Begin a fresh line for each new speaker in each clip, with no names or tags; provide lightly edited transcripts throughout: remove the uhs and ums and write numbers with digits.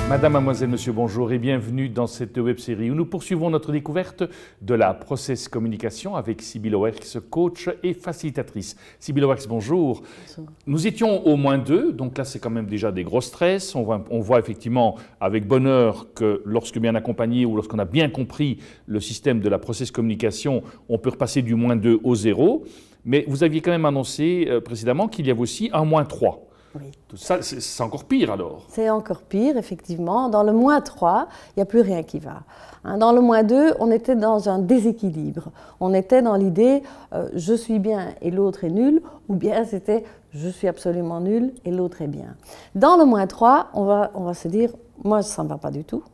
Madame, mademoiselle, monsieur, bonjour et bienvenue dans cette web-série où nous poursuivons notre découverte de la process communication avec Sybille Owerx, coach et facilitatrice. Sybille Owerx, bonjour. Bonjour. Nous étions au -2, donc là c'est quand même déjà des gros stress. On voit effectivement avec bonheur que lorsque bien accompagné ou lorsqu'on a bien compris le système de la process communication, on peut repasser du -2 au 0. Mais vous aviez quand même annoncé précédemment qu'il y avait aussi un -3. Oui. Tout ça, c'est encore pire alors.
C'est encore pire, effectivement. Dans le -3, il n'y a plus rien qui va. Dans le -2, on était dans un déséquilibre. On était dans l'idée je suis bien et l'autre est nul, ou bien c'était je suis absolument nul et l'autre est bien. Dans le -3, on va se dire moi ça ne va pas du tout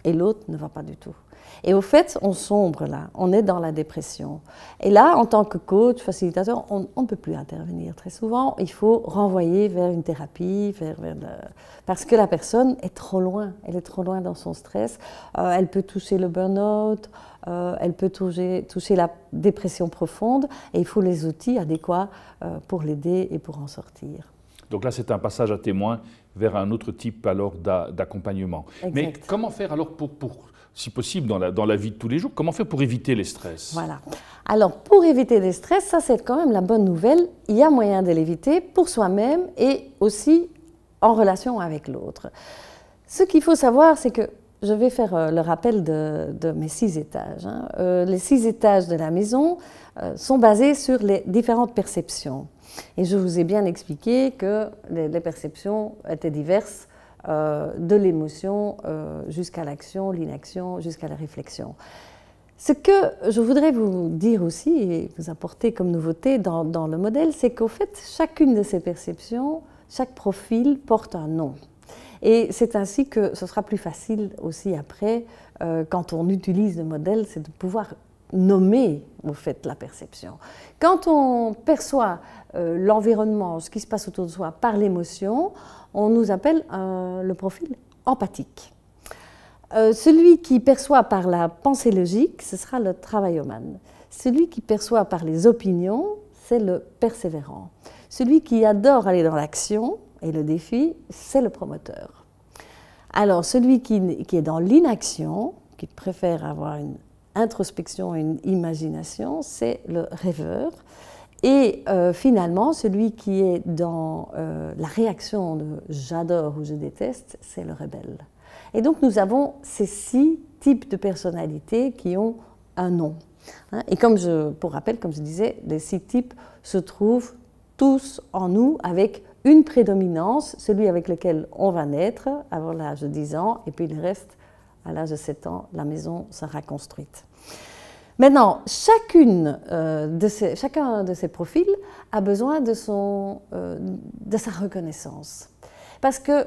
et l'autre ne va pas du tout. Et au fait, on sombre là, on est dans la dépression. Et là, en tant que coach, facilitateur, on ne peut plus intervenir très souvent. Il faut renvoyer vers une thérapie, parce que la personne est trop loin. Elle est trop loin dans son stress. Elle peut toucher le burn-out, elle peut toucher la dépression profonde. Et il faut les outils adéquats pour l'aider et pour en sortir.
Donc là, c'est un passage à témoin vers un autre type alors d'accompagnement. Mais comment faire alors pour si possible, dans la vie de tous les jours, comment faire pour éviter les stress?
Voilà. Alors, pour éviter les stress, ça c'est quand même la bonne nouvelle. Il y a moyen de l'éviter pour soi-même et aussi en relation avec l'autre. Ce qu'il faut savoir, c'est que je vais faire le rappel de mes 6 étages. Les 6 étages de la maison sont basés sur les différentes perceptions. Et je vous ai bien expliqué que les perceptions étaient diverses, de l'émotion jusqu'à l'action, l'inaction, jusqu'à la réflexion. Ce que je voudrais vous dire aussi et vous apporter comme nouveauté dans le modèle, c'est qu'au fait, chacune de ces perceptions, chaque profil porte un nom. Et c'est ainsi que ce sera plus facile aussi après, quand on utilise le modèle, c'est de pouvoir nommer au fait la perception. Quand on perçoit l'environnement, ce qui se passe autour de soi par l'émotion, on nous appelle le profil empathique. Celui qui perçoit par la pensée logique, ce sera le travaillomane. Celui qui perçoit par les opinions, c'est le persévérant. Celui qui adore aller dans l'action et le défi, c'est le promoteur. Alors celui qui est dans l'inaction, qui préfère avoir une introspection et une imagination, c'est le rêveur. Et finalement, celui qui est dans la réaction de « j'adore » ou « je déteste », c'est le rebelle. Et donc nous avons ces 6 types de personnalités qui ont un nom. Et pour rappel, comme je disais, les 6 types se trouvent tous en nous avec une prédominance, celui avec lequel on va naître avant l'âge de 10 ans, et puis le reste, à l'âge de 7 ans, la maison sera construite. Maintenant, chacun de ces profils a besoin de sa reconnaissance. Parce que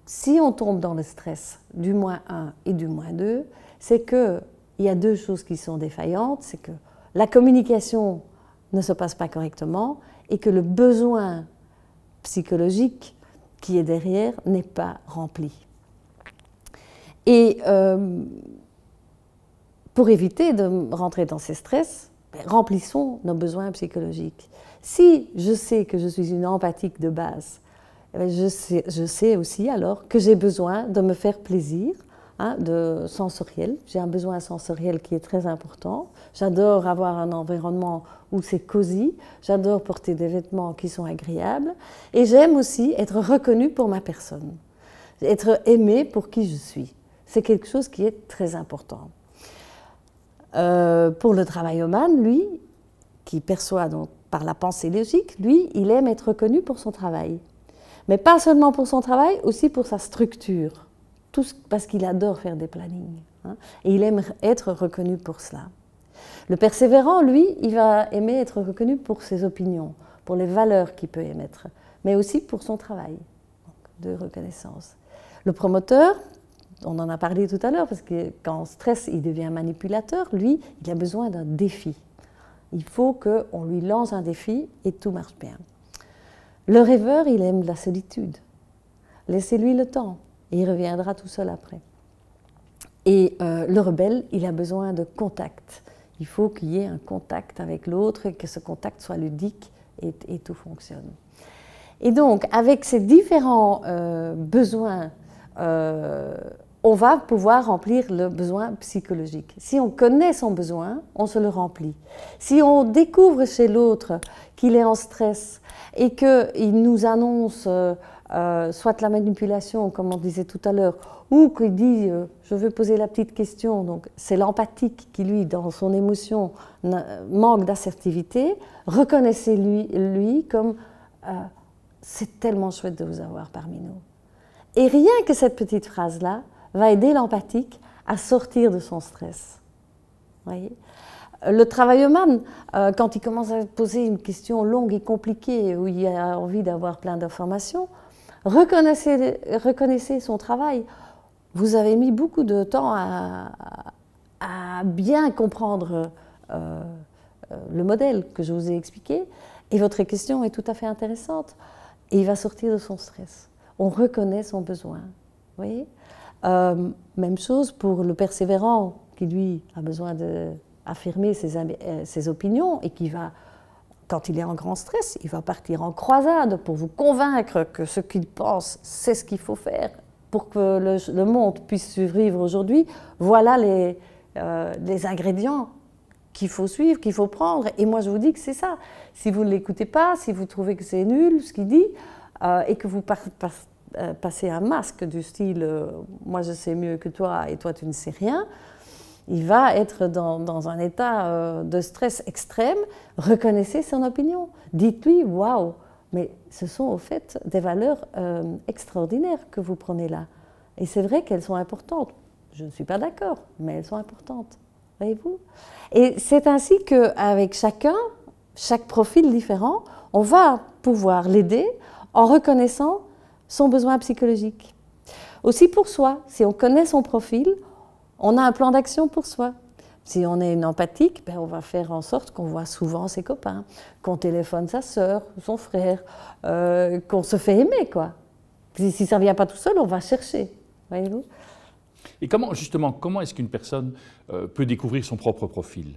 si on tombe dans le stress du -1 et du -2, c'est qu'il y a 2 choses qui sont défaillantes, c'est que la communication ne se passe pas correctement et que le besoin psychologique qui est derrière n'est pas rempli. Et pour éviter de rentrer dans ces stress, remplissons nos besoins psychologiques. Si je sais que je suis une empathique de base, je sais aussi alors que j'ai besoin de me faire plaisir, de sensoriel. J'ai un besoin sensoriel qui est très important. J'adore avoir un environnement où c'est cosy. J'adore porter des vêtements qui sont agréables. Et j'aime aussi être reconnue pour ma personne, être aimée pour qui je suis. C'est quelque chose qui est très important. Pour le travaillomane, lui, qui perçoit donc par la pensée logique, lui, il aime être reconnu pour son travail. Mais pas seulement pour son travail, aussi pour sa structure. Parce qu'il adore faire des plannings. Et il aime être reconnu pour cela. Le persévérant, lui, il va aimer être reconnu pour ses opinions, pour les valeurs qu'il peut émettre, mais aussi pour son travail, donc de reconnaissance. Le promoteur, on en a parlé tout à l'heure, parce que quand on stresse, il devient manipulateur. Lui, il a besoin d'un défi. Il faut qu'on lui lance un défi et tout marche bien. Le rêveur, il aime la solitude. Laissez-lui le temps et il reviendra tout seul après. Et le rebelle, il a besoin de contact. Il faut qu'il y ait un contact avec l'autre et que ce contact soit ludique et tout fonctionne. Et donc, avec ces différents besoins on va pouvoir remplir le besoin psychologique. Si on connaît son besoin, on se le remplit. Si on découvre chez l'autre qu'il est en stress et qu'il nous annonce soit la manipulation, comme on disait tout à l'heure, ou qu'il dit je veux poser la petite question, donc c'est l'empathique qui, lui, dans son émotion, manque d'assertivité, reconnaissez-lui comme c'est tellement chouette de vous avoir parmi nous. Et rien que cette petite phrase-là va aider l'empathique à sortir de son stress. Voyez ? Le travailleman, quand il commence à poser une question longue et compliquée, où il a envie d'avoir plein d'informations, reconnaissez son travail. Vous avez mis beaucoup de temps à bien comprendre le modèle que je vous ai expliqué, et votre question est tout à fait intéressante. Et il va sortir de son stress. On reconnaît son besoin. Vous voyez ? Même chose pour le persévérant qui, lui, a besoin d'affirmer ses opinions et qui va, quand il est en grand stress, il va partir en croisade pour vous convaincre que ce qu'il pense, c'est ce qu'il faut faire pour que le monde puisse survivre aujourd'hui. Voilà les ingrédients qu'il faut suivre, qu'il faut prendre. Et moi, je vous dis que c'est ça. Si vous ne l'écoutez pas, si vous trouvez que c'est nul ce qu'il dit, et que vous passez un masque du style moi je sais mieux que toi et toi tu ne sais rien, il va être dans un état de stress extrême. Reconnaissez son opinion. Dites-lui waouh, mais ce sont au fait des valeurs extraordinaires que vous prenez là. Et c'est vrai qu'elles sont importantes. Je ne suis pas d'accord, mais elles sont importantes. Voyez-vous ? Et c'est ainsi qu'avec chaque profil différent, on va pouvoir l'aider en reconnaissant son besoin psychologique. Aussi pour soi, si on connaît son profil, on a un plan d'action pour soi. Si on est une empathique, on va faire en sorte qu'on voit souvent ses copains, qu'on téléphone sa sœur, son frère, qu'on se fait aimer, quoi. Si ça ne vient pas tout seul, on va chercher, voyez-vous.
Et comment est-ce qu'une personne peut découvrir son propre profil ?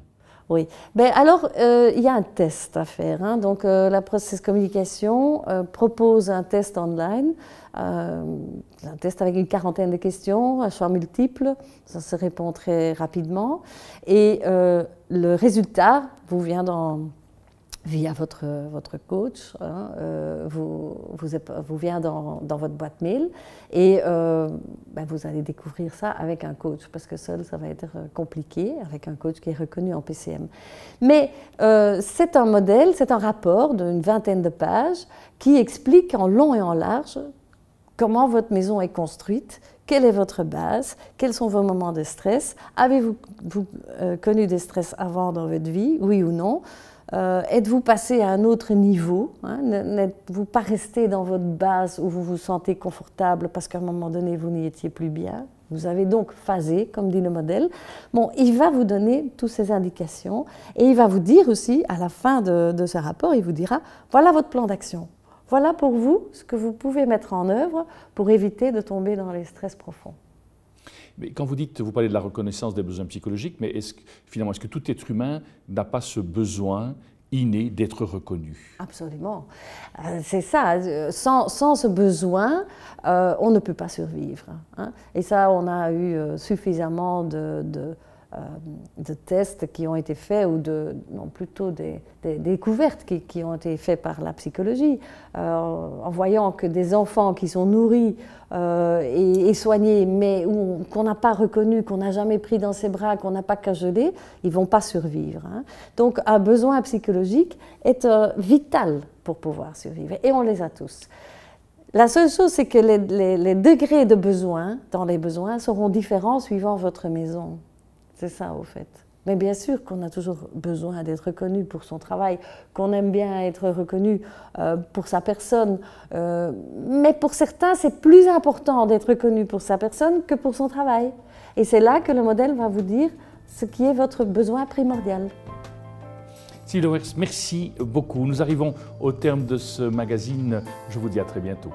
Oui. Alors, il y a un test à faire. Hein. Donc, la Process Communication propose un test online, un test avec une quarantaine de questions, un choix multiple, ça se répond très rapidement. Et le résultat vous vient via votre coach, hein, vous vient dans votre boîte mail et vous allez découvrir ça avec un coach parce que seul ça va être compliqué avec un coach qui est reconnu en PCM. Mais c'est un modèle, c'est un rapport d'une vingtaine de pages qui explique en long et en large comment votre maison est construite, quelle est votre base, quels sont vos moments de stress, avez-vous connu des stress avant dans votre vie, oui ou non? Êtes-vous passé à un autre niveau, hein? N'êtes-vous pas resté dans votre base où vous vous sentez confortable parce qu'à un moment donné vous n'y étiez plus bien? Vous avez donc phasé, comme dit le modèle. Bon, il va vous donner toutes ces indications et il va vous dire aussi, à la fin de ce rapport, il vous dira, voilà votre plan d'action. Voilà pour vous ce que vous pouvez mettre en œuvre pour éviter de tomber dans les stress profonds.
Mais quand vous parlez de la reconnaissance des besoins psychologiques, mais est-ce que tout être humain n'a pas ce besoin inné d'être reconnu?
Absolument. C'est ça. Sans ce besoin, on ne peut pas survivre. Hein. Et ça, on a eu suffisamment de tests qui ont été faits, ou plutôt des découvertes qui ont été faites par la psychologie, en voyant que des enfants qui sont nourris et soignés, mais qu'on n'a pas reconnu, qu'on n'a jamais pris dans ses bras, qu'on n'a pas cajolé, ils ne vont pas survivre. Hein. Donc un besoin psychologique est vital pour pouvoir survivre, et on les a tous. La seule chose, c'est que les degrés de besoin, dans les besoins, seront différents suivant votre maison. C'est ça, au fait. Mais bien sûr qu'on a toujours besoin d'être reconnu pour son travail, qu'on aime bien être reconnu pour sa personne. Mais pour certains, c'est plus important d'être reconnu pour sa personne que pour son travail. Et c'est là que le modèle va vous dire ce qui est votre besoin primordial.
Sybille Lowerx, merci beaucoup. Nous arrivons au terme de ce magazine. Je vous dis à très bientôt.